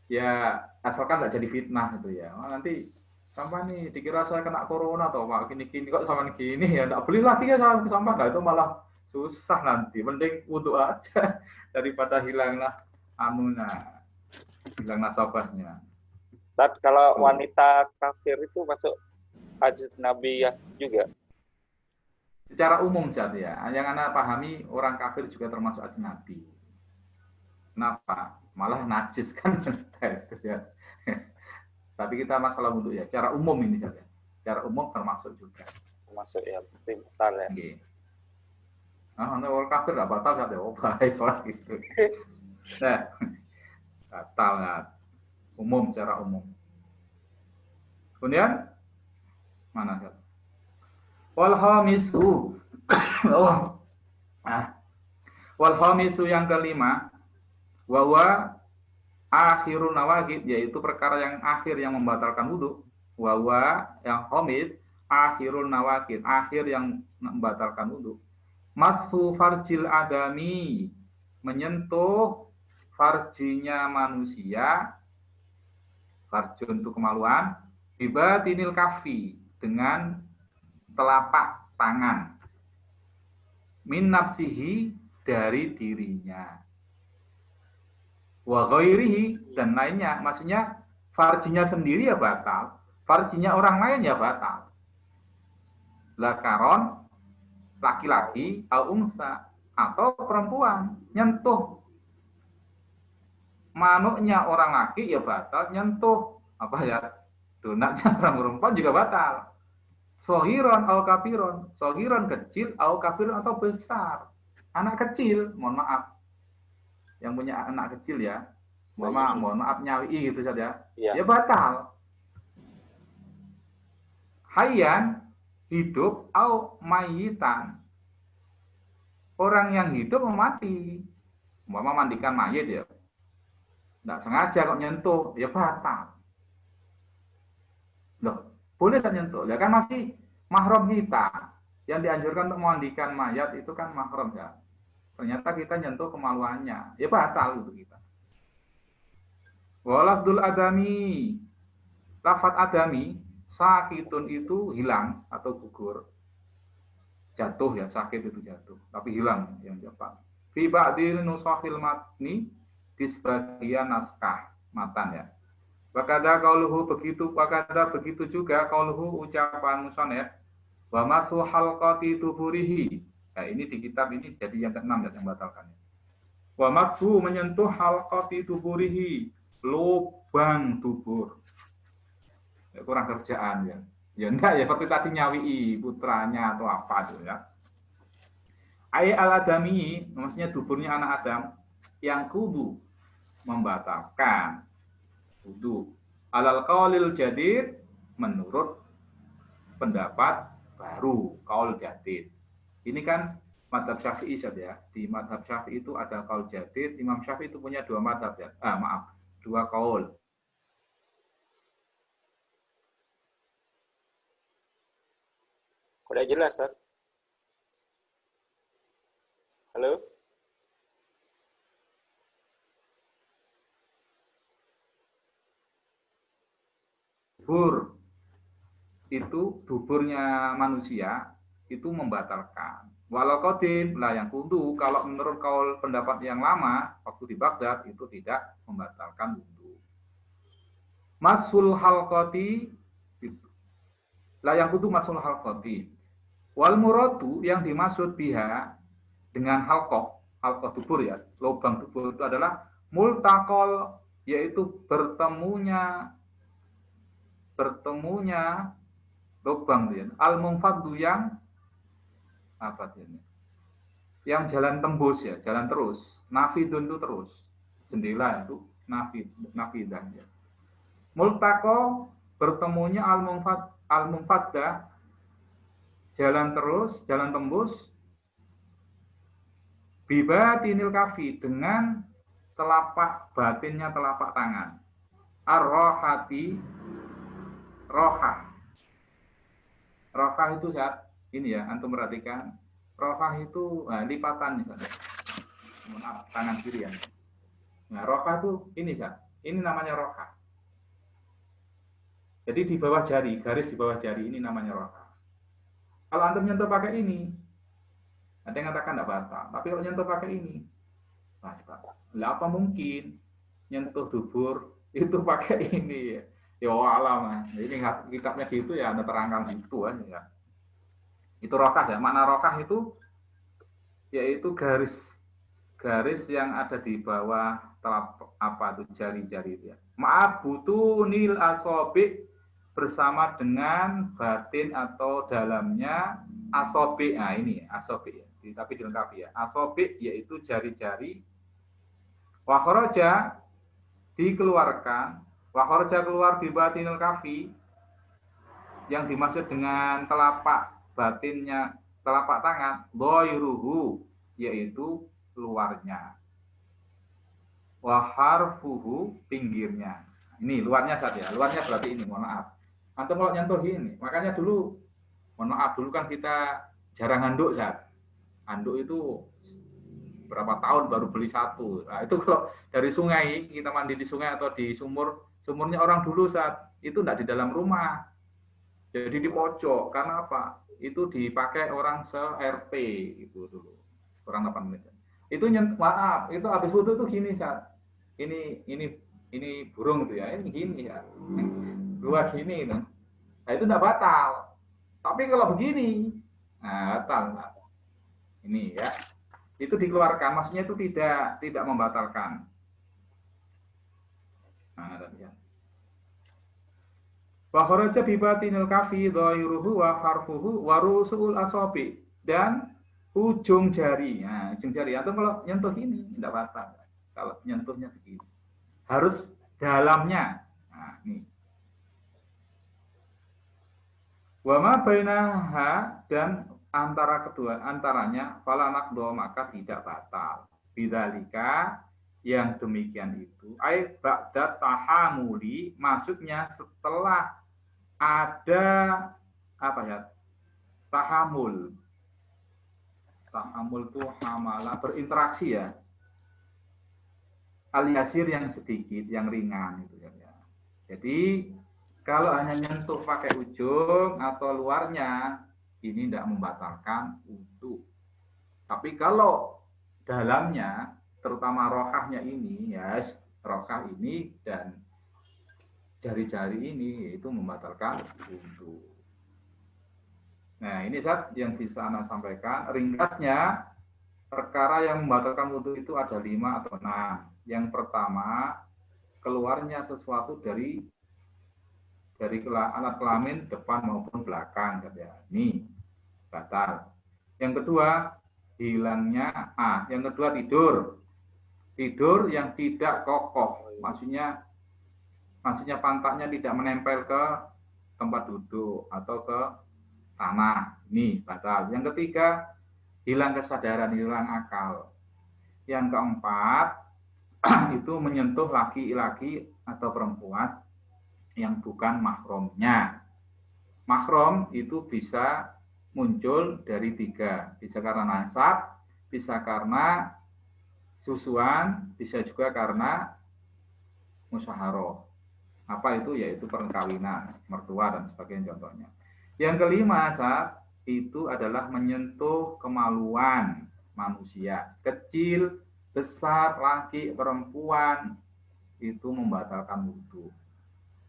Ya, asalkan nggak jadi fitnah gitu ya. Oh, nanti sampah nih, dikira saya kena corona atau apa gini-gini kok sama gini ya, nggak beli lagi ya sampah. Nah, itu malah susah nanti. Mending wudu aja daripada hilanglah hilang nasabahnya. Dan kalau wanita kafir itu masuk ajnabiyah juga. Secara umum saja ya, yang Anda pahami orang kafir juga termasuk ajnabi. Kenapa? Malah najis kan itu ya. Tapi kita masalah wudu ya, secara umum ini saja. Secara umum termasuk juga. Termasuk ya, batal ya. Oke. Nah, orang kafir nggak batal saja, baik lah gitu. Nah, batal nggak? Umum, secara umum. Kemudian mana saja? Wal khamisu. Wal khamisu yang kelima, wa akhirun nawaqid, yaitu perkara yang akhir yang membatalkan wudu. Wawa yang khamis akhirul nawakid, akhir yang membatalkan wudu. Masu farjil adami, menyentuh farjinya manusia, farjun itu kemaluan, bibatinil kafi, dengan telapak tangan, min nafsihi, dari dirinya, wa ghairihi, dan lainnya. Maksudnya farjinya sendiri ya batal, farjinya orang lain ya batal. Lakaron, laki-laki, al unsa, atau perempuan nyentuh manuknya orang laki ya batal, nyentuh apa ya donatnya orang perempuan juga batal. Sohiron au kafiron, sohiron kecil au kafiron atau besar. Anak kecil, mohon maaf, yang punya anak kecil ya, mohon maaf nyawi gitu saja, ya batal. Hayyan, hidup, au mayitan, orang yang hidup mati, mandikan mayit ya, nggak sengaja kok nyentuh, ya batal. Loh, boleh saya nyentuh, ya kan masih mahram kita. Yang dianjurkan untuk memandikan mayat itu kan mahram ya. Ternyata kita nyentuh kemaluannya, ya batal untuk kita. Walafdul adami, lafat adami, sakitun itu hilang atau gugur. Jatuh ya, sakit itu jatuh, tapi hilang yang cepat. Fi ba'dil nusahil matni, di sebagian naskah matan ya. Wakada kauluhu, begitu juga kauluhu, ucapan musonef, wa masu halqati tuburihi. Nah, ini di kitab ini jadi yang ke-6 ya, yang batalkan. Wa masu, menyentuh halqati tuburihi, lubang dubur. Ya, kurang kerjaan ya. Ya enggak ya, seperti tadi nyawi putranya atau apa itu ya. Ay al-adami, maksudnya duburnya anak Adam, yang kudu membatalkan wudu. Alal qaulil jadid, menurut pendapat baru, qaul jadid. Ini kan madhab Syafi'i ya. Di madhab Syafi'i itu ada qaul jadid. Imam Syafi'i itu punya dua madhab ya. Dua qaul. Udah jelas, Ustaz? Halo? Dubur itu, duburnya manusia itu membatalkan. Walau qadim lah yang kudu, kalau menurut kaul pendapat yang lama waktu di Baghdad itu tidak membatalkan wudu. Masul halqati, lah yang kudu masul halqati. Wal muradu, yang dimaksud biha dengan halqah dubur ya, lubang dubur itu adalah multaqol, yaitu bertemunya lubang dia. Al munfaddu, yang apa ini? Yang jalan tembus ya, jalan terus. Nafidun itu terus. Jendela itu nafidah ya. Multaqo, bertemunya al munfaddah, jalan terus, jalan tembus, bibatinil kafi, dengan telapak batinnya telapak tangan. Ar-rohati, rohah. Rohah itu saat ini ya, antum perhatikan. Rohah itu lipatan misalnya. Maaf, tangan kiri ya. Nah, rohah itu ini saat. Ini namanya rohah. Jadi di bawah jari, garis di bawah jari, ini namanya rohah. Kalau antum nyentuh pakai ini, ada yang katakan tidak batal. Tapi kalau nyentuh pakai ini, batal. Lah apa mungkin nyentuh dubur itu pakai ini? Ya alam, ini kitabnya gitu ya, ada terangkan itu aja ya. Itu rokah ya. Makna rokah itu yaitu garis yang ada di bawah jari-jari itu ya. Ma'abutunil asobik, bersama dengan batin atau dalamnya asobik. Nah ini asobik ya, tapi dilengkapi ya. Asobik yaitu jari-jari. Wakhoroja, dikeluarkan. Wakhoroja, keluar di batinil kafi, yang dimaksud dengan telapak batinnya telapak tangan, doiruhu, yaitu luarnya. Waharfuhu, pinggirnya. Ini luarnya saja. Luarnya berarti ini, mohon maaf. Antum kalau nyentuh ini, makanya dulu, mohon maaf, dulu kan kita jarang handuk, Zat. Handuk itu berapa tahun baru beli satu. Nah, itu kalau dari sungai, kita mandi di sungai atau di sumur, sumurnya orang dulu saat itu tidak di dalam rumah. Jadi di pojok. Karena apa? Itu dipakai orang se-RT itu dulu. Kurang 8 menit. Itu maaf, itu habis wudhu tuh gini, saat ini burung itu ya, ini gini ya. Dua gini itu. Nah, itu tidak batal. Tapi kalau begini, nah batal. Ini ya. Itu dikeluarkan, maksudnya itu tidak membatalkan. Nah, ya. Wa kharaja bi batinil kafi dhairuhu wa harfuhu wa rusul asabi, dan ujung jari. Nah, ujung jari atau kalau nyentuh ini tidak batal. Kalau nyentuhnya begini. Harus dalamnya. Nah, ini. Wa ma bainaha, dan antaranya fala naqdo, maka tidak batal. Bidzalika, yang demikian itu ai ba'da tahamuli, maksudnya setelah ada apa ya? Tahamul itu hamala, berinteraksi ya. Al-yasir, yang sedikit, yang ringan itu ya. Jadi kalau hanya nyentuh pakai ujung atau luarnya, ini tidak membatalkan wudu. Tapi kalau dalamnya, terutama rokahnya ini, ya, rokah ini dan jari-jari ini, itu membatalkan wudu. Nah, ini Zat yang bisa Anda sampaikan. Ringkasnya, perkara yang membatalkan wudu itu ada 5 atau 6. Yang pertama, keluarnya sesuatu dari alat kelamin depan maupun belakang, ya. Ini batal. Yang kedua, hilangnya yang kedua tidur yang tidak kokoh, maksudnya pantatnya tidak menempel ke tempat duduk atau ke tanah, ini batal. Yang ketiga, hilang kesadaran, hilang akal. Yang keempat, itu menyentuh laki-laki atau perempuan yang bukan mahramnya. Mahram itu bisa muncul dari 3. Bisa karena nasab, bisa karena susuan, bisa juga karena musyaharah. Apa itu? Yaitu perkawinan, mertua dan sebagainya contohnya. Yang kelima, Saat, itu adalah menyentuh kemaluan manusia. Kecil, besar, laki, perempuan, itu membatalkan wudu.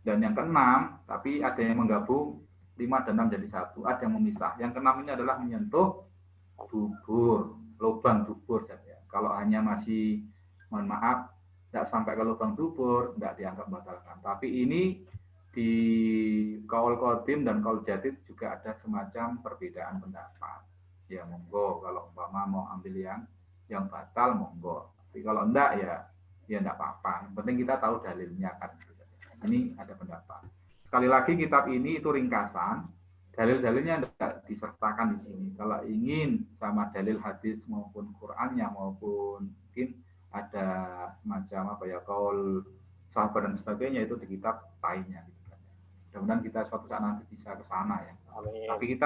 Dan yang keenam, tapi ada yang menggabung 5 dan 6 jadi 1, ada yang memisah. Yang keenam ini adalah menyentuh dubur, lubang dubur saja. Kalau hanya masih, mohon maaf, tidak sampai ke lubang dubur, tidak dianggap membatalkan. Tapi ini di Qaul Qadim dan Qaul Jadid juga ada semacam perbedaan pendapat. Ya monggo, kalau umpama mau ambil yang batal monggo. Tapi kalau enggak ya enggak apa-apa. Yang penting kita tahu dalilnya kan. Ini ada pendapat. Sekali lagi, kitab ini itu ringkasan, dalil-dalilnya tidak disertakan di sini. Kalau ingin sama dalil hadis maupun Qur'annya, maupun mungkin ada semacam qaul sahabat dan sebagainya, itu di kitab lainnya. Mudah-mudahan kita suatu saat nanti bisa ke sana ya. Amin. Tapi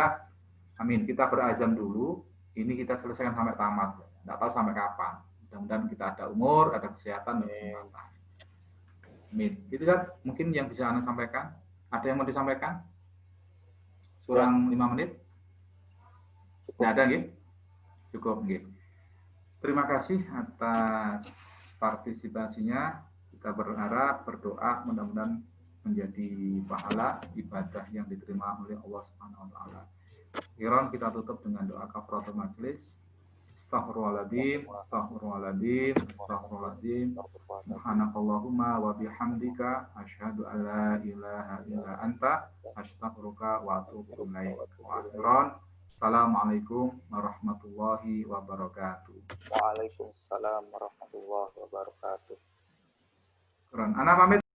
kita berazam dulu, ini kita selesaikan sampai tamat. Tidak tahu sampai kapan. Mudah-mudahan kita ada umur, ada kesehatan, dan kesempatan. Amin. Itu kan mungkin yang bisa Anda sampaikan. Ada yang mau disampaikan? Kurang 5 menit? Tidak ada, nggih? Cukup, nggih. Terima kasih atas partisipasinya. Kita berharap, berdoa, mudah-mudahan menjadi pahala ibadah yang diterima oleh Allah Subhanahu wa taala. Iron, kita tutup dengan doa kafaratul majelis. Astaghfirullahaladzim, astaghfirullahaladzim, astaghfirullahaladzim. Subhanakallahumma wa bihamdika asyhadu an la ilaha illa anta astaghfiruka wa atubu ilaik. Wa akhiran, assalamualaikum warahmatullahi wabarakatuh. Waalaikumsalam warahmatullahi wabarakatuh. Anak pamit.